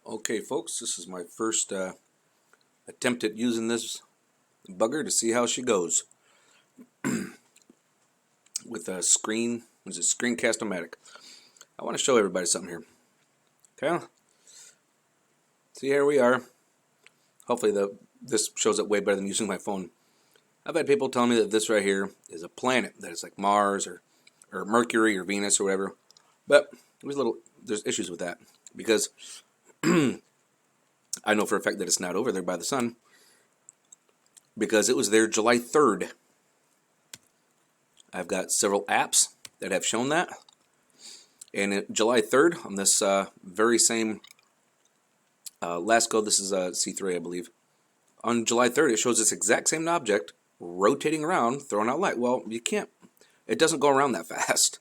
Okay, folks, this is my first attempt at using this bugger to see how she goes with a screen. It's a Screencast-O-Matic. I want to show everybody something here. Okay, see, here we are. Hopefully this shows up way better than using my phone. I've had people tell me that this right here is a planet, that it's like Mars or Mercury or Venus or whatever. But there's issues with that because I know for a fact that it's not over there by the sun because it was there July 3rd. I've got several apps that have shown that. And July 3rd, on this very same LASCO, this is C3, I believe. On July 3rd, it shows this exact same object rotating around, throwing out light. Well, you can't. It doesn't go around that fast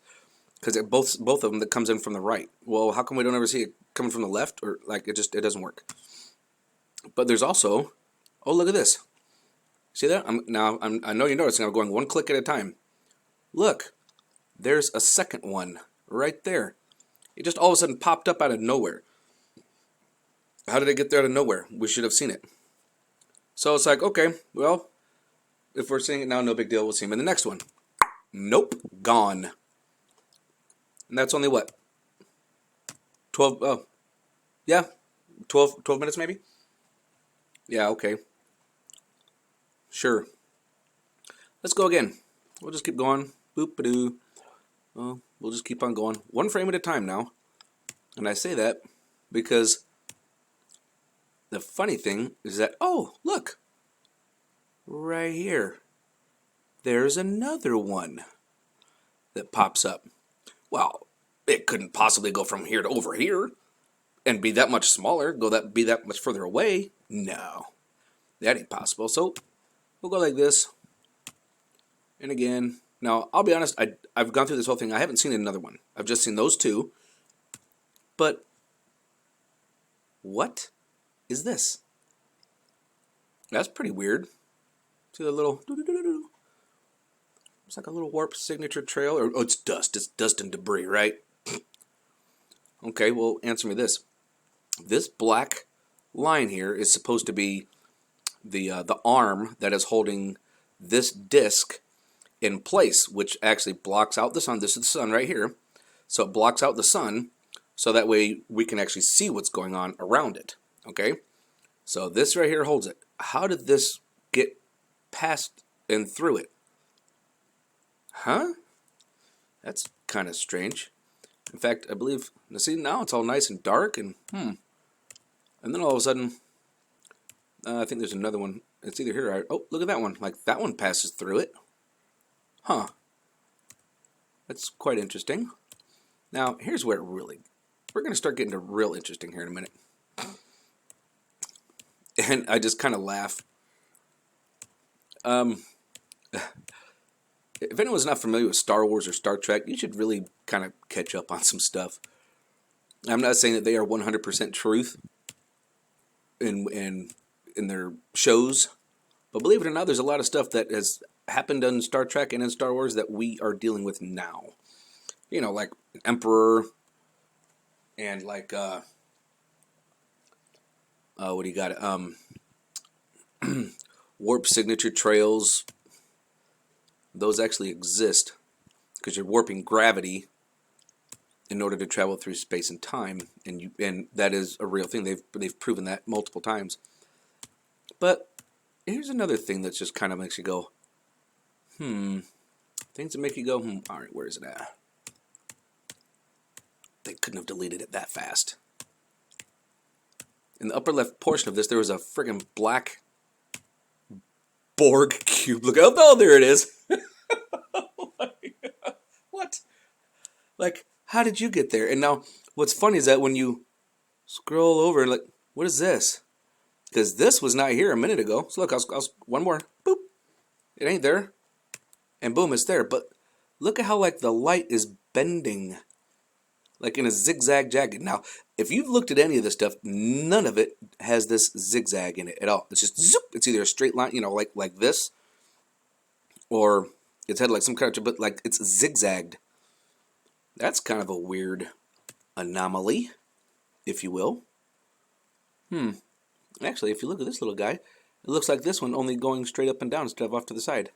because both of them that comes in from the right. Well, how come we don't ever see it coming from the left? Or like it doesn't work. But there's also, oh, look at this. See that? I know you're noticing I'm going one click at a time. Look, there's a second one right there. It just all of a sudden popped up out of nowhere. How did it get there out of nowhere? We should have seen it. So it's like, okay, well, if we're seeing it now, no big deal. We'll see him in the next one. Nope, gone. And that's only what? 12, oh, yeah, 12 minutes maybe? Yeah, okay. Sure. Let's go again. We'll just keep going. Boop-a-doo. Well, we'll just keep on going. One frame at a time now. And I say that because the funny thing is that, oh, look. Right here. There's another one that pops up. Well, it couldn't possibly go from here to over here and be that much smaller, be that much further away. No, that ain't possible. So we'll go like this. And again, now I'll be honest, I've gone through this whole thing. I haven't seen another one. I've just seen those two. But what is this? That's pretty weird. See the little doo-doo-doo-doo. It's like a little warp signature trail. Or, oh, it's dust. It's dust and debris, right? Okay, well, answer me this. This black line here is supposed to be the arm that is holding this disc in place, which actually blocks out the sun. This is the sun right here. So it blocks out the sun, so that way we can actually see what's going on around it. Okay? So this right here holds it. How did this get past and through it? Huh? That's kind of strange. In fact, I believe, see, now it's all nice and dark, and and then all of a sudden, I think there's another one. It's either here or, oh, look at that one. Like, that one passes through it. Huh. That's quite interesting. Now, here's where we're going to start getting to real interesting here in a minute. And I just kind of laugh. If anyone's not familiar with Star Wars or Star Trek, you should really kind of catch up on some stuff. I'm not saying that they are 100% truth in their shows, but believe it or not, there's a lot of stuff that has happened in Star Trek and in Star Wars that we are dealing with now. You know, like Emperor and like what do you got? Warp signature trails. Those actually exist because you're warping gravity in order to travel through space and time, and that is a real thing. They've proven that multiple times. But here's another thing that just kind of makes you go, things that make you go, all right, where is it at? They couldn't have deleted it that fast. In the upper left portion of this, there was a friggin' black Borg cube. Look out! Oh, there it is. What? Like, how did you get there? And now, what's funny is that when you scroll over, like, what is this? Because this was not here a minute ago. So look, I was one more. Boop. It ain't there. And boom, it's there. But look at how, like, the light is bending. Like in a zigzag jagged. Now, if you've looked at any of this stuff, none of it has this zigzag in it at all. It's just zoop. It's either a straight line, you know, like this, or it's had like some kind of, but like it's zigzagged. That's kind of a weird anomaly, if you will. Actually, if you look at this little guy, it looks like this one only going straight up and down instead of off to the side.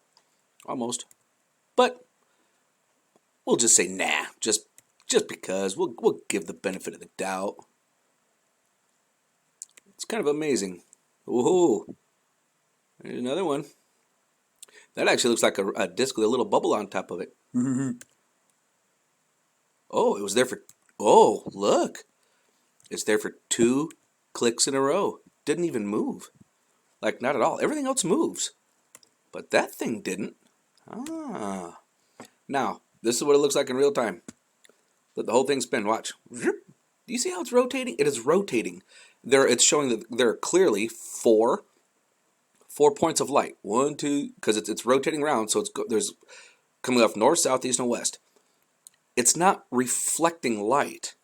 Almost. But we'll just say nah. Just because. We'll give the benefit of the doubt. It's kind of amazing. Ooh. There's another one. That actually looks like a disc with a little bubble on top of it. Oh, it was there for... Oh, look. It's there for 2 clicks in a row. Didn't even move. Like, not at all. Everything else moves. But that thing didn't. Ah. Now, this is what it looks like in real time. Let the whole thing spin. Watch. Do you see how it's rotating? It is rotating. It's showing that there are clearly 4 points of light. 1, 2, because it's rotating around, so there's coming off north, south, east, and west. It's not reflecting light.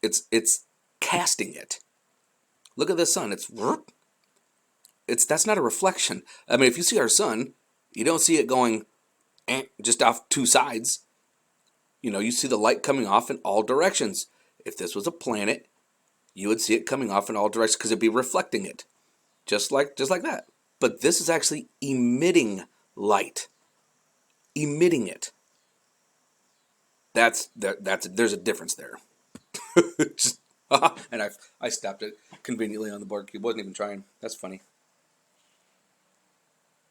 It's casting it. Look at the sun. That's not a reflection. I mean, if you see our sun, you don't see it going just off 2 sides. You know, you see the light coming off in all directions. If this was a planet, you would see it coming off in all directions because it'd be reflecting it, just like that. But this is actually emitting light, emitting it. There's a difference there. And I stopped it conveniently on the board cube. Wasn't even trying. That's funny.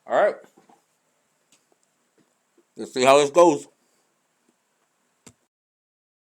All right. Let's see how this goes.